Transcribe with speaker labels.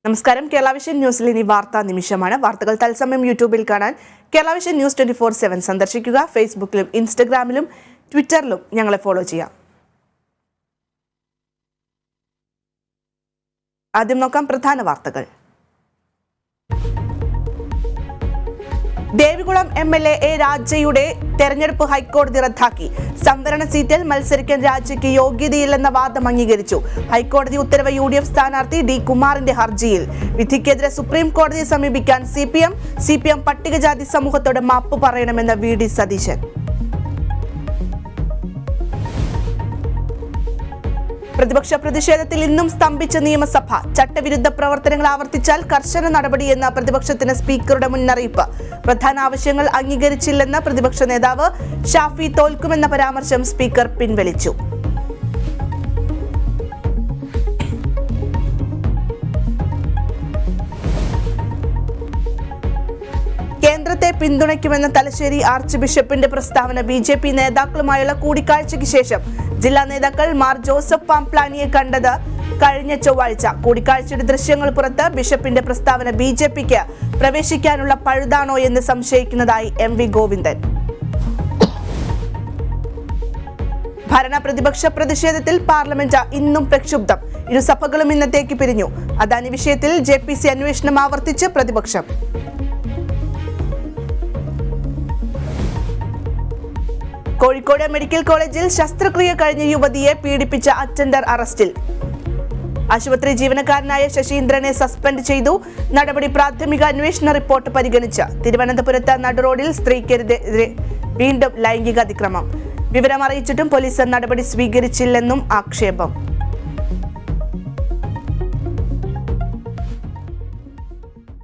Speaker 1: നമസ്കാരം. കേരള വിഷൻ ന്യൂസിൽ ഇനി വാർത്താ നിമിഷമാണ്. വാർത്തകൾ തത്സമയം യൂട്യൂബിൽ കാണാൻ കേരള വിഷൻ ന്യൂസ് 24/7 സന്ദർശിക്കുക. ഫേസ്ബുക്കിലും ഇൻസ്റ്റഗ്രാമിലും ട്വിറ്ററിലും ഞങ്ങളെ ഫോളോ ചെയ്യാം. ആദ്യം നോക്കാം പ്രധാന വാർത്തകൾ. Devikulam MLA A. രാജയുടെ തെരഞ്ഞെടുപ്പ് ഹൈക്കോടതി റദ്ദാക്കി. സംവരണ സീറ്റിൽ മത്സരിക്കാൻ രാജയ്ക്ക് യോഗ്യതയില്ലെന്ന വാദം അംഗീകരിച്ചു. ഹൈക്കോടതി ഉത്തരവ് UDF സ്ഥാനാർത്ഥി D. കുമാറിന്റെ ഹർജിയിൽ. വിധിക്കെതിരെ സുപ്രീം കോടതിയെ സമീപിക്കാൻ CPM പട്ടികജാതി സമൂഹത്തോട് മാപ്പ് പറയണമെന്ന് VD സതീശൻ. പ്രതിപക്ഷ പ്രതിഷേധത്തിൽ ഇന്നും സ്തംഭിച്ച നിയമസഭ. ചട്ടവിരുദ്ധ പ്രവർത്തനങ്ങൾ ആവർത്തിച്ചാൽ കർശന നടപടിയെന്ന പ്രതിപക്ഷത്തിന് സ്പീക്കറുടെ മുന്നറിയിപ്പ്. പ്രധാന ആവശ്യങ്ങൾ അംഗീകരിച്ചില്ലെന്ന് പ്രതിപക്ഷ നേതാവ് ഷാഫി. തോൽക്കുമെന്ന പരാമർശം സ്പീക്കർ പിൻവലിച്ചു. കേന്ദ്രത്തെ പിന്തുണയ്ക്കുമെന്ന തലശ്ശേരി ആർച്ച് ബിഷപ്പിന്റെ പ്രസ്താവന. BJP നേതാക്കളുമായുള്ള കൂടിക്കാഴ്ചയ്ക്ക് ശേഷം ജില്ലാ നേതാക്കൾ മാർ ജോസഫ് പാംപ്ലാനിയെ കണ്ടത് കഴിഞ്ഞ ചൊവ്വാഴ്ച. കൂടിക്കാഴ്ചയുടെ ദൃശ്യങ്ങൾ പുറത്ത്. ബിഷപ്പിന്റെ പ്രസ്താവന BJPക്ക് പ്രവേശിക്കാനുള്ള പഴുതാണോ എന്ന് സംശയിക്കുന്നതായി MV ഗോവിന്ദൻ. ഭരണ പ്രതിപക്ഷ പ്രതിഷേധത്തിൽ പാർലമെന്റ് ഇന്നും പ്രക്ഷുബ്ധം. ഇരുസഭകളും ഇന്നത്തേക്ക് പിരിഞ്ഞു. അദാനി വിഷയത്തിൽ JPC അന്വേഷണം ആവർത്തിച്ച് പ്രതിപക്ഷം. കോഴിക്കോട് മെഡിക്കൽ കോളേജിൽ ശസ്ത്രക്രിയ കഴിഞ്ഞ യുവതിയെ പീഡിപ്പിച്ച അറ്റൻഡർ അറസ്റ്റിൽ. ആശുപത്രി ജീവനക്കാരനായ ശശീന്ദ്രനെ സസ്പെൻഡ് ചെയ്തു. നടപടി പ്രാഥമിക അന്വേഷണ റിപ്പോർട്ട് പരിഗണിച്ച്. തിരുവനന്തപുരത്ത് നടുറോഡിൽ സ്ത്രീക്കെതിരെ വീണ്ടും ലൈംഗിക അതിക്രമം. വിവരം അറിയിച്ചിട്ടും പോലീസ് നടപടി സ്വീകരിച്ചില്ലെന്നും ആക്ഷേപം.